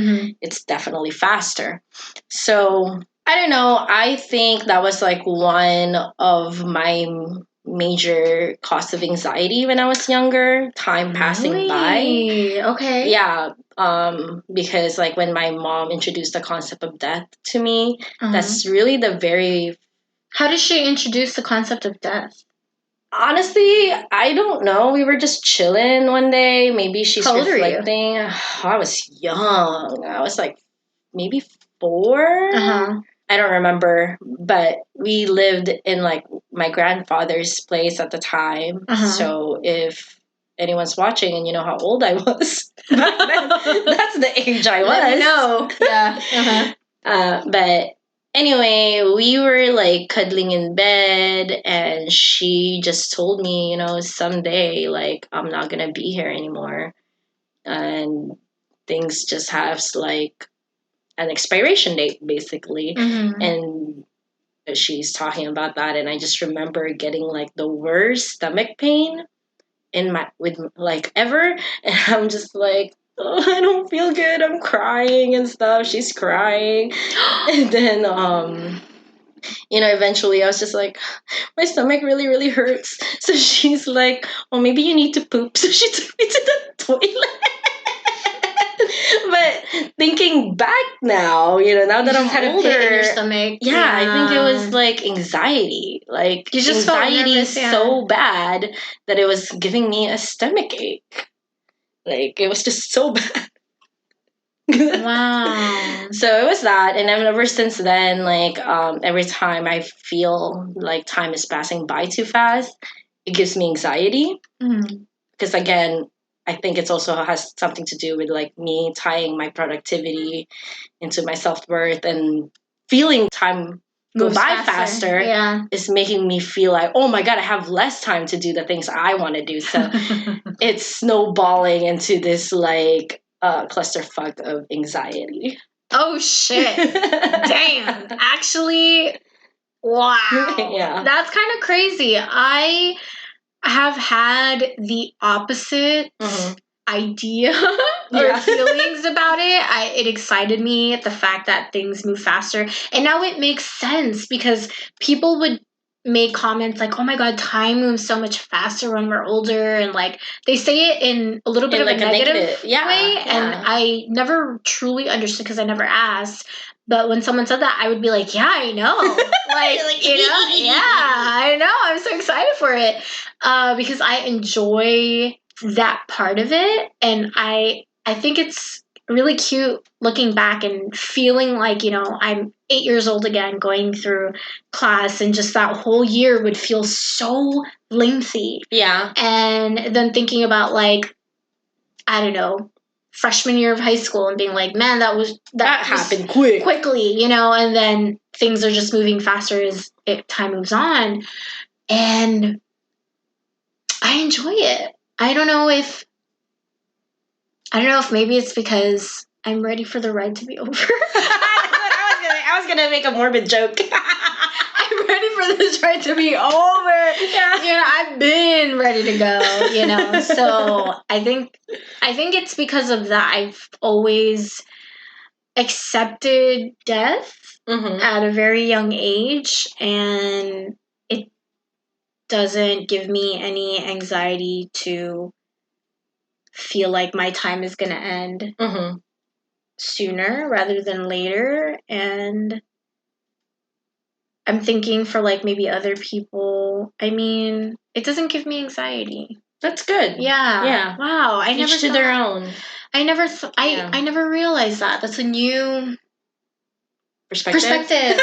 it's definitely faster. So I don't know. I think that was like one of my major cause of anxiety when I was younger. Time passing by. Okay. Yeah. Because like when my mom introduced the concept of death to me, that's really the very. How did she introduce the concept of death? Honestly, I don't know. We were just chilling one day. Maybe she's reflecting. I was young. I was like maybe 4. I don't remember. But we lived in like my grandfather's place at the time. So if anyone's watching and you know how old I was back then, that's the age I was. Let me know. Yeah. But anyway, we were like cuddling in bed, and she just told me, you know, someday, like, I'm not gonna be here anymore, and things just have like an expiration date, basically. And she's talking about that, and I just remember getting like the worst stomach pain with like ever, and I'm just like, oh, I don't feel good. I'm crying and stuff. She's crying. And then, you know, eventually I was just like, my stomach really, really hurts. So she's like, oh, maybe you need to poop. So she took me to the toilet. But thinking back now, you know, now that I'm had older, a pit in your stomach. Yeah, I think it was like anxiety. Like, you just anxiety nervous, so bad that it was giving me a stomach ache. Like, it was just so bad. Wow. So it was that, and ever since then, like, every time I feel like time is passing by too fast, it gives me anxiety. Because again, I think it's also has something to do with like me tying my productivity into my self-worth, and feeling time go Moves by faster Yeah. is making me feel like, oh my God, I have less time to do the things I want to do. So it's snowballing into this like clusterfuck of anxiety. Oh shit. Damn. Actually, wow. Yeah. That's kind of crazy. I have had the opposite idea or feelings about it. It excited me, the fact that things move faster. And now it makes sense because people would make comments like, oh my God, time moves so much faster when we're older. And like they say it in a little bit of like a negative way. Yeah. And I never truly understood because I never asked. But when someone said that, I would be like, yeah, I know. Like, you know, yeah, I know. I'm so excited for it because I enjoy that part of it. And I think it's really cute looking back and feeling like, you know, I'm 8 years old again going through class, and just that whole year would feel so lengthy. Yeah. And then thinking about like, I don't know, freshman year of high school and being like, man, that happened quickly, you know, and then things are just moving faster as time moves on. And I enjoy it. I don't know if maybe it's because I'm ready for the ride to be over. I was gonna make a morbid joke. I'm ready for this ride to be over. Yeah. You know, I've been ready to go, you know. So I think it's because of that. I've always accepted death at a very young age, and it doesn't give me any anxiety to feel like my time is going to end sooner rather than later. And I'm thinking for like maybe other people, I mean, it doesn't give me anxiety. That's good. Yeah. Yeah. Wow. Each to their own. I never realized that. That's a new perspective.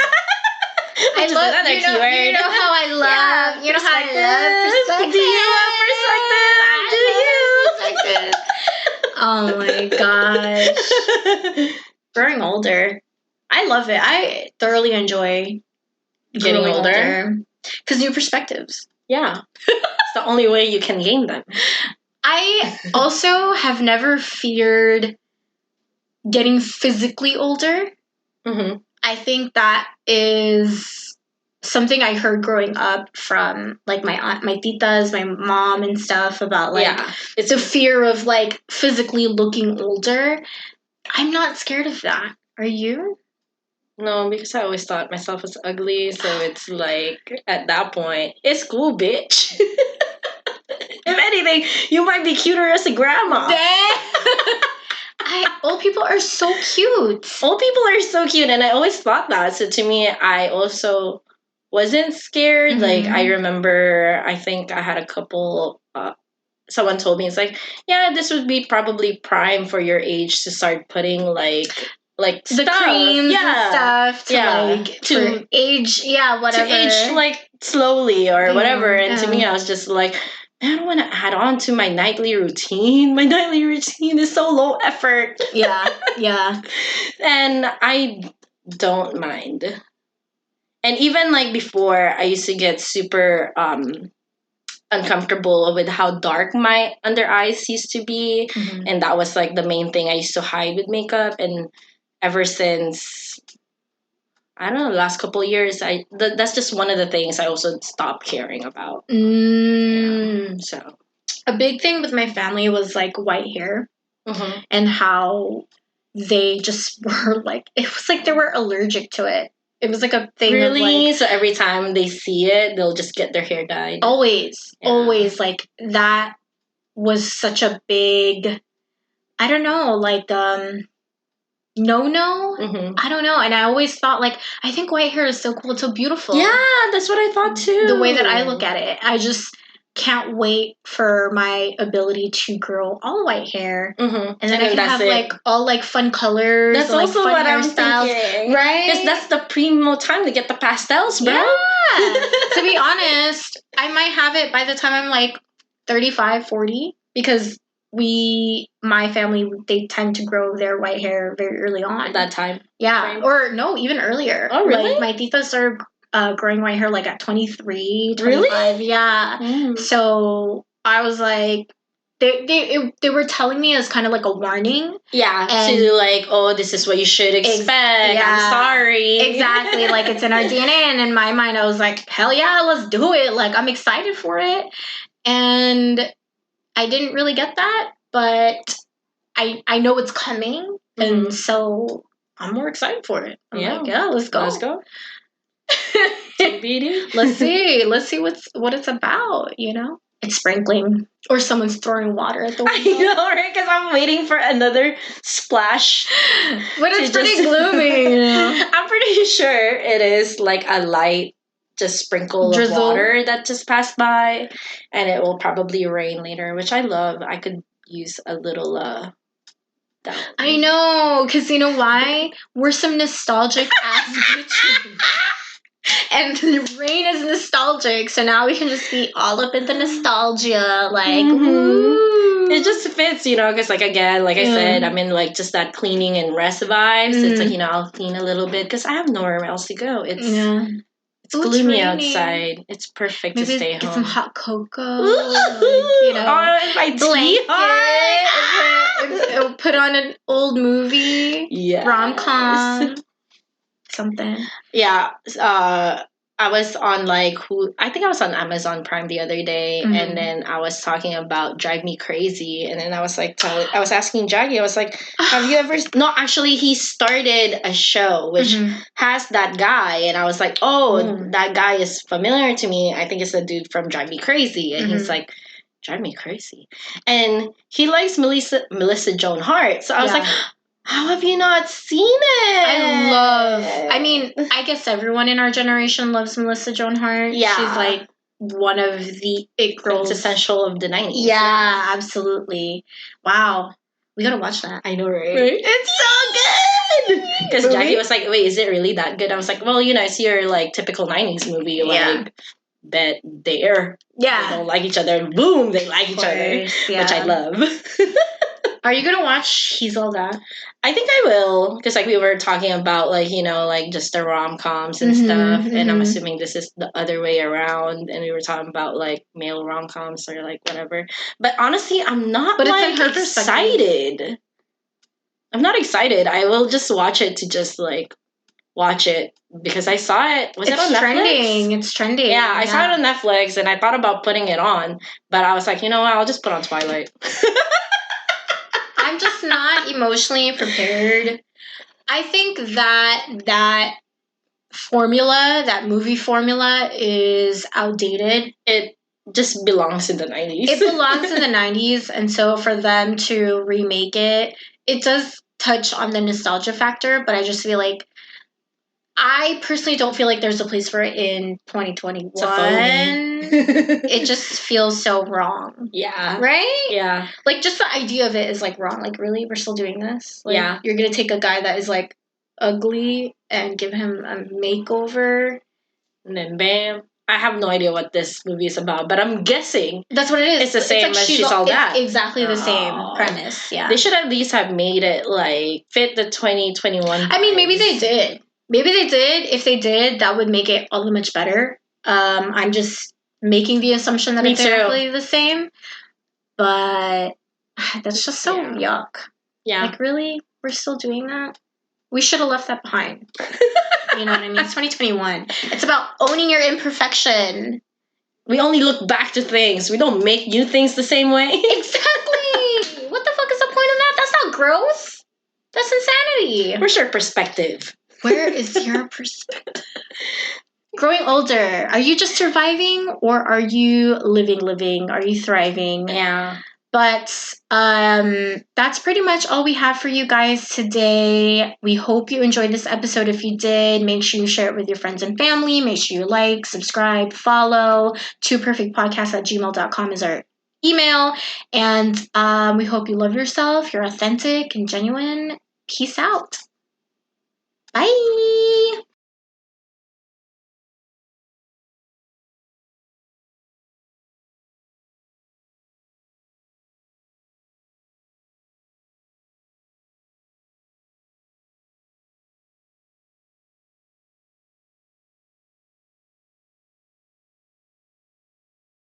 I love that keyword. You know how I love. You know how I love perspective. Do you love perspective? I love perspective. Oh my gosh. Growing older. I love it. I thoroughly enjoy getting older. Because new perspectives. Yeah. It's the only way you can gain them. I also have never feared getting physically older. I think that is something I heard growing up from like my aunt, my titas, my mom and stuff about like it's a fear of like physically looking older. I'm not scared of that. Are you? No, because I always thought myself was ugly, so it's like at that point, it's cool, bitch. If anything, you might be cuter as a grandma. Old people are so cute. Old people are so cute, and I always thought that. So to me, I also wasn't scared. Like I remember, I think I had a couple. Someone told me it's like, yeah, this would be probably prime for your age to start putting like the stuff. creams and stuff to age, whatever. To age like slowly or whatever. And to me, I was just like, I don't want to add on to my nightly routine. My nightly routine is so low effort. Yeah. And I don't mind. And even like before, I used to get super uncomfortable with how dark my under eyes used to be. And that was like the main thing I used to hide with makeup. And ever since, I don't know, the last couple of years, that's just one of the things I also stopped caring about. So a big thing with my family was like white hair and how they just were like, it was like they were allergic to it. It was like a thing. Really? Of like, so every time they see it, they'll just get their hair dyed? Always. Like that was such a big, I don't know, like no. I don't know. And I always thought like, I think white hair is so cool. It's so beautiful. Yeah, that's what I thought too. The way that I look at it. I just can't wait for my ability to grow all white hair. And then I can have like all like fun colors. That's and, also like, fun what I'm thinking. Right? Because that's the primo time to get the pastels, bro. Yeah. To be honest, I might have it by the time I'm like 35, 40. Because my family, they tend to grow their white hair very early on. At that time? Yeah. Frame? Or no, even earlier. Oh, really? Like, my titas started growing white hair like at 23, 25. Really? Yeah. So I was like, they were telling me as kind of like a warning. Yeah, And to like, oh, this is what you should expect. yeah, I'm sorry. Exactly. Like, it's in our DNA. And in my mind, I was like, hell yeah, let's do it. Like, I'm excited for it. And I didn't really get that, but I know it's coming. And so I'm more excited for it. I'm like, yeah, let's go. Let's go. Let's see what it's about, you know? It's sprinkling. Or someone's throwing water at the window. I know, right? Because I'm waiting for another splash. But it's pretty gloomy. You know? I'm pretty sure it is like a light just sprinkle Drizzle. of water that just passed by. And it will probably rain later, which I love. I could use a little down. I know, because you know why? We're some nostalgic ass bitches. And the rain is nostalgic, so now we can just be all up in the nostalgia, like, woo. It just fits, you know, because, like, again, like I said, I'm in, like, just that cleaning and rest vibes. It's like, you know, I'll clean a little bit because I have nowhere else to go. It's gloomy outside. It's perfect to stay home. Get some hot cocoa, like, you know, my tea hot. Put on an old movie, rom-com. Something. Yeah. I was on I think I was on Amazon Prime the other day, and then I was talking about Drive Me Crazy, and then I was like, I was asking Jackie, I was like, have you ever? No, actually, he started a show which has that guy, and I was like, that guy is familiar to me. I think it's the dude from Drive Me Crazy, and he's like, Drive Me Crazy, and he likes Melissa Joan Hart, so I was like, how have you not seen it? I mean, I guess everyone in our generation loves Melissa Joan Hart. Yeah. She's like one of the it girls. Quintessential of the 90s. Yeah, absolutely. Wow. We gotta watch that. I know, right? It's so good! Because Jackie was like, wait, is it really that good? I was like, well, you know, it's your, like, typical 90s movie. Like, that they don't like each other. And boom, they like each other. Yeah. Which I love. Are you gonna watch He's All That? I think I will, because like we were talking about like, you know, like just the rom-coms and stuff, and I'm assuming this is the other way around, and we were talking about like male rom-coms or like whatever. But honestly, I'm not like excited. I'm not excited. I will just watch it to just like watch it because I saw it. Was it on Netflix? It's trending. Yeah, I saw it on Netflix, and I thought about putting it on, but I was like, you know what? I'll just put on Twilight. I'm just not emotionally prepared. I think that formula, that movie formula, is outdated. It just belongs in the 90s. It belongs in the 90s, and so for them to remake it, it does touch on the nostalgia factor, but I just feel like I personally don't feel like there's a place for it in 2021. It just feels so wrong. Yeah. Right? Yeah. Like, just the idea of it is, like, wrong. Like, really? We're still doing this? Like, you're going to take a guy that is, like, ugly and give him a makeover? And then, bam. I have no idea what this movie is about, but I'm guessing that's what it is. It's the same as She's All That. It's exactly the same premise, yeah. They should at least have made it, like, fit the 2021 I mean, maybe they did. Maybe they did. If they did, that would make it all that much better. I'm just making the assumption that it's exactly the same. But that's just so yuck. Yeah. Like, really? We're still doing that? We should have left that behind. You know what I mean? It's 2021. It's about owning your imperfection. We only look back to things. We don't make new things the same way. Exactly. What the fuck is the point of that? That's not growth. That's insanity. Where's your perspective? Where is your perspective? Growing older, are you just surviving or are you living? Are you thriving? Yeah. But that's pretty much all we have for you guys today. We hope you enjoyed this episode. If you did, make sure you share it with your friends and family. Make sure you like, subscribe, follow. twoperfectpodcasts@gmail.com is our email. And we hope you love yourself. You're authentic and genuine. Peace out. Bye.